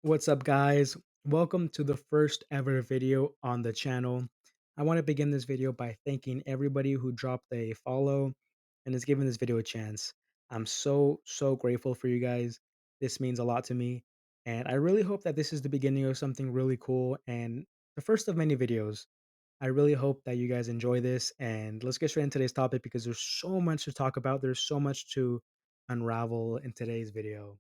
What's up, guys? Welcome to the first ever video on the channel. I want to begin this video by thanking everybody who dropped a follow and is giving this video a chance. I'm so grateful for you guys. This means a lot to me. And I really hope that this is the beginning of something really cool and the first of many videos. I really hope that you guys enjoy this. And let's get straight into today's topic because there's so much to talk about. There's so much to unravel in today's video.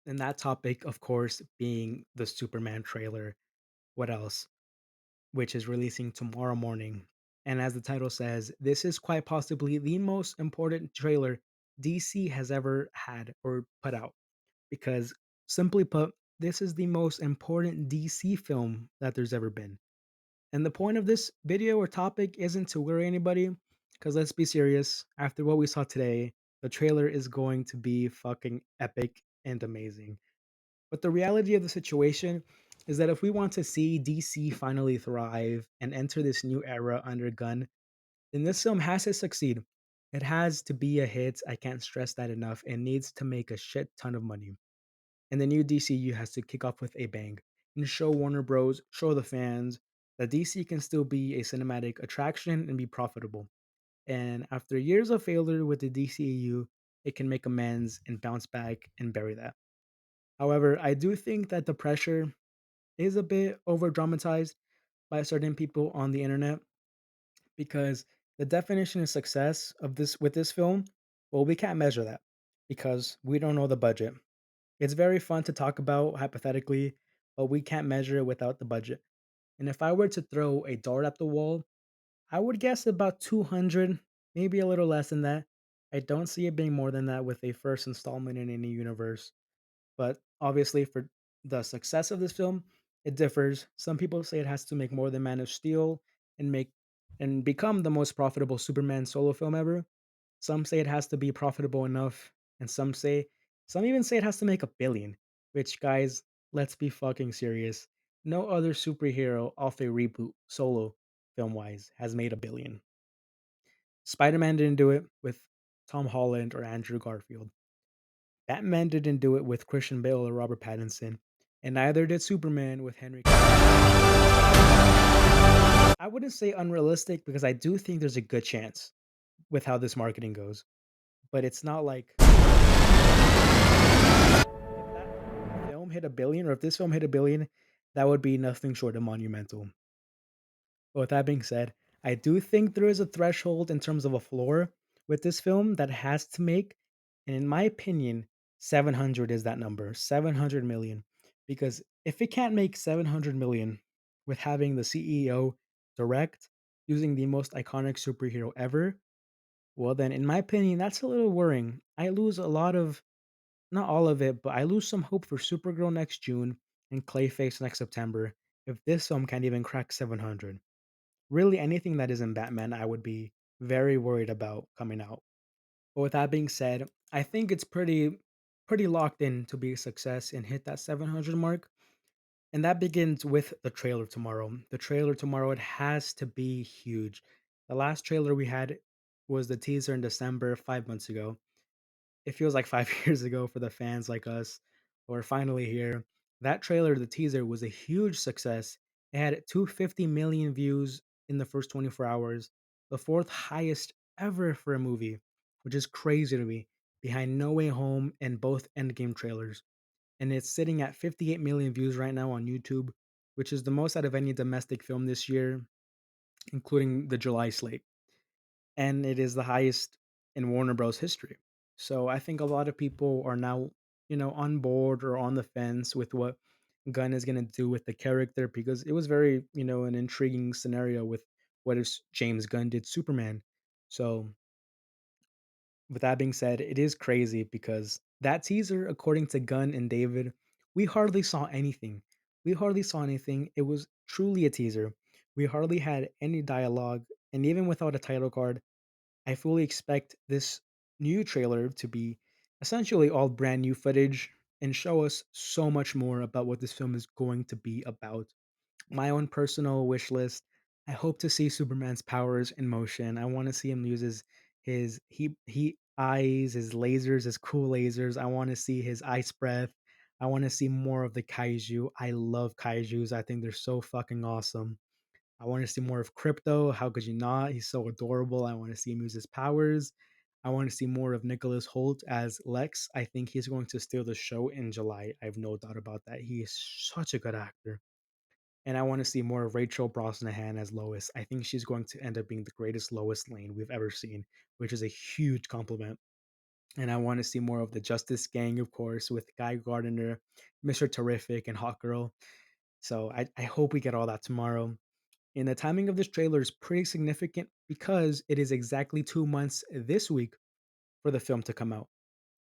And that topic, of course, being the Superman trailer. What else? Which is releasing tomorrow morning. And as the title says, this is quite possibly the most important trailer DC has ever had or put out. Because, simply put, this is the most important DC film that there's ever been. And the point of this video or topic isn't to worry anybody, because let's be serious, after what we saw today, the trailer is going to be fucking epic and amazing. But the reality of the situation is that if we want to see DC finally thrive and enter this new era under Gunn, then this film has to succeed. It has to be a hit. I can't stress that enough. It needs to make a shit ton of money. And the new DCU has to kick off with a bang and show Warner Bros., show the fans that DC can still be a cinematic attraction and be profitable. And after years of failure with the DCEU, it can make amends and bounce back and bury that. However, I do think that the pressure is a bit over dramatized by certain people on the internet because the definition of success of this with this film, well, we can't measure that because we don't know the budget. It's very fun to talk about hypothetically, but we can't measure it without the budget. And if I were to throw a dart at the wall, I would guess about 200, maybe a little less than that. I don't see it being more than that with a first installment in any universe. But obviously, for the success of this film, it differs. Some people say it has to make more than Man of Steel and make and become the most profitable Superman solo film ever. Some say it has to be profitable enough, and some even say it has to make a billion. Which, guys, let's be fucking serious. No other superhero off a reboot solo film wise has made a billion. Spider Man didn't do it with Tom Holland or Andrew Garfield. Batman didn't do it with Christian Bale or Robert Pattinson, and neither did Superman with Henry Cavill. I wouldn't say unrealistic because I do think there's a good chance with how this marketing goes, but it's not like if that film hit a billion or if this film hit a billion, that would be nothing short of monumental. But with that being said, I do think there is a threshold in terms of a floor with this film that has to make, and in my opinion, 700 is that number, 700 million. Because if it can't make 700 million with having the CEO direct using the most iconic superhero ever, well, then in my opinion, that's a little worrying. I lose a lot of, not all of it, but I lose some hope for Supergirl next June and Clayface next September if this film can't even crack 700. Really, anything that isn't Batman, I would be very worried about coming out. But with that being said, I think it's pretty locked in to be a success and hit that 700 mark. And that begins with the trailer tomorrow. The trailer tomorrow, it has to be huge. The last trailer we had was the teaser in December, 5 months ago. It feels like 5 years ago for the fans like us. We're finally here. That trailer, the teaser, was a huge success. It had 250 million views in the first 24 hours, the fourth highest ever for a movie, which is crazy to me, behind No Way Home and both Endgame trailers. And it's sitting at 58 million views right now on YouTube, which is the most out of any domestic film this year, including the July slate, and it is the highest in Warner Bros. History. So I think a lot of people are now, on board or on the fence with what Gunn is going to do with the character because it was very, an intriguing scenario with what if James Gunn did Superman. So with that being said, it is crazy because that teaser, according to Gunn and David, we hardly saw anything. We hardly saw anything. It was truly a teaser. We hardly had any dialogue, and even without a title card, I fully expect this new trailer to be essentially all brand new footage and show us so much more about what this film is going to be about. My own personal wish list. I hope to see Superman's powers in motion. I wanna see him use his he eyes, his lasers, his cool lasers. I wanna see his ice breath. I wanna see more of the kaiju. I love kaijus. I think they're so fucking awesome. I wanna see more of Crypto. How could you not? He's so adorable. I wanna see him use his powers. I wanna see more of Nicholas Hoult as Lex. I think he's going to steal the show in July. I have no doubt about that. He is such a good actor. And I want to see more of Rachel Brosnahan as Lois. I think she's going to end up being the greatest Lois Lane we've ever seen, which is a huge compliment. And I want to see more of the Justice Gang, of course, with Guy Gardner, Mr. Terrific, and Hawkgirl. So I hope we get all that tomorrow. And the timing of this trailer is pretty significant because it is exactly 2 months this week for the film to come out.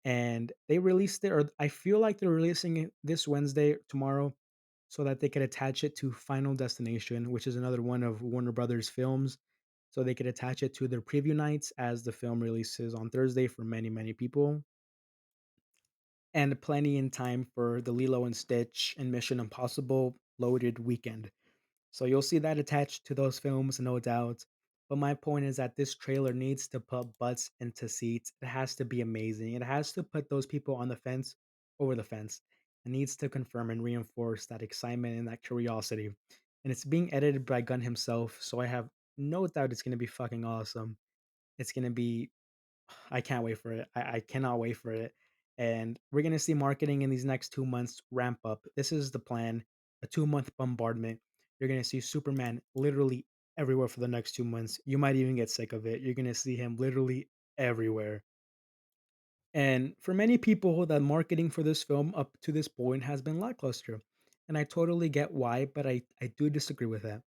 And they released it, or I feel like they're releasing it this Wednesday, tomorrow, so that they could attach it to Final Destination, which is another one of Warner Brothers films. So they could attach it to their preview nights as the film releases on Thursday for many, many people, and plenty in time for the Lilo and Stitch and Mission Impossible loaded weekend. So you'll see that attached to those films, no doubt. But my point is that this trailer needs to put butts into seats. It has to be amazing. It has to put those people on the fence over the fence. It needs to confirm and reinforce that excitement and that curiosity. And it's being edited by Gunn himself, so I have no doubt it's going to be fucking awesome. It's going to be I can't wait for it. I cannot wait for it. And we're gonna see marketing in these next 2 months ramp up. This is the plan, a 2 month bombardment. You're gonna see Superman literally everywhere for the next 2 months. You might even get sick of it. You're gonna see him literally everywhere. And for many people, the marketing for this film up to this point has been lackluster. And I totally get why, but I do disagree with that.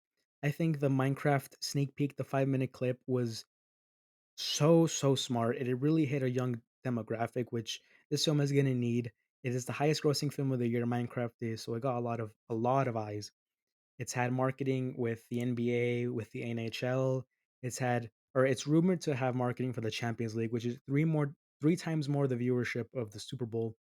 I think the Minecraft sneak peek, the 5 minute clip, was so smart. It really hit a young demographic, which this film is gonna need. It is the highest grossing film of the year, Minecraft is, so it got a lot of eyes. It's had marketing with the NBA, with the NHL. It's rumored to have marketing for the Champions League, which is 3 times more the viewership of the Super Bowl,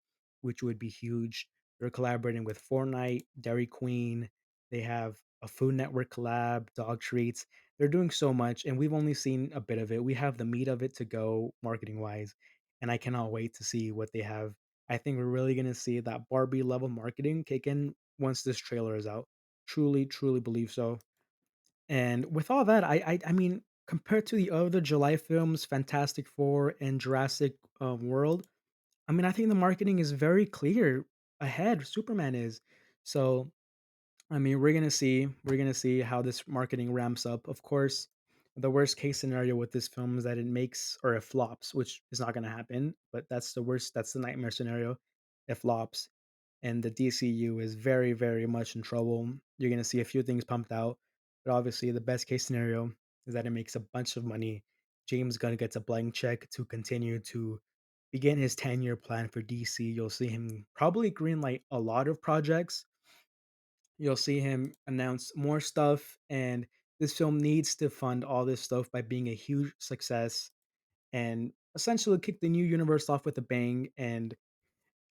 which would be huge. They're collaborating with Fortnite, Dairy Queen. They have a Food Network collab, dog treats. They're doing so much, and we've only seen a bit of it. We have the meat of it to go marketing wise, and I cannot wait to see what they have. I think we're really gonna see that Barbie level marketing kick in once this trailer is out. Truly believe so. And with all that, I mean, compared to the other July films, Fantastic Four and Jurassic World, I mean, I think the marketing is very clear ahead. Superman is. So I mean, we're gonna see how this marketing ramps up. Of course, the worst case scenario with this film is that it makes or it flops, which is not gonna happen. But that's the worst. That's the nightmare scenario. It flops, and the DCU is very much in trouble. You're gonna see a few things pumped out, but obviously the best case scenario is that it makes a bunch of money. James Gunn gets a blank check to continue to begin his 10-year plan for DC. You'll see him probably greenlight a lot of projects. You'll see him announce more stuff, and this film needs to fund all this stuff by being a huge success and essentially kick the new universe off with a bang. And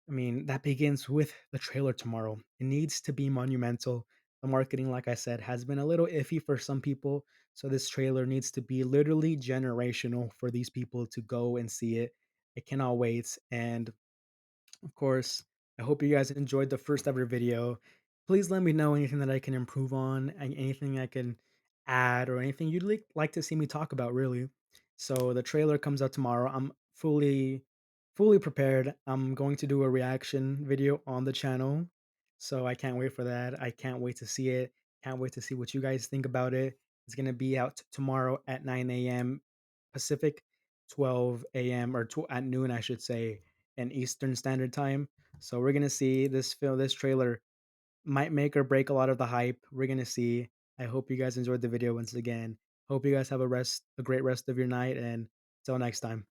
I mean, that begins with the trailer tomorrow. It needs to be monumental. The marketing, like I said, has been a little iffy for some people. So this trailer needs to be literally generational for these people to go and see it. I cannot wait. And of course, I hope you guys enjoyed the first ever video. Please let me know anything that I can improve on, and anything I can add, or anything you'd like to see me talk about, really. So the trailer comes out tomorrow. I'm fully prepared. I'm going to do a reaction video on the channel. So I can't wait for that. I can't wait to see it. Can't wait to see what you guys think about it. It's gonna be out tomorrow at 9 a.m. Pacific, 12 a.m. or at noon, I should say, and Eastern Standard Time. So we're gonna see this trailer might make or break a lot of the hype. We're gonna see. I hope you guys enjoyed the video once again. Hope you guys have a great rest of your night, and till next time.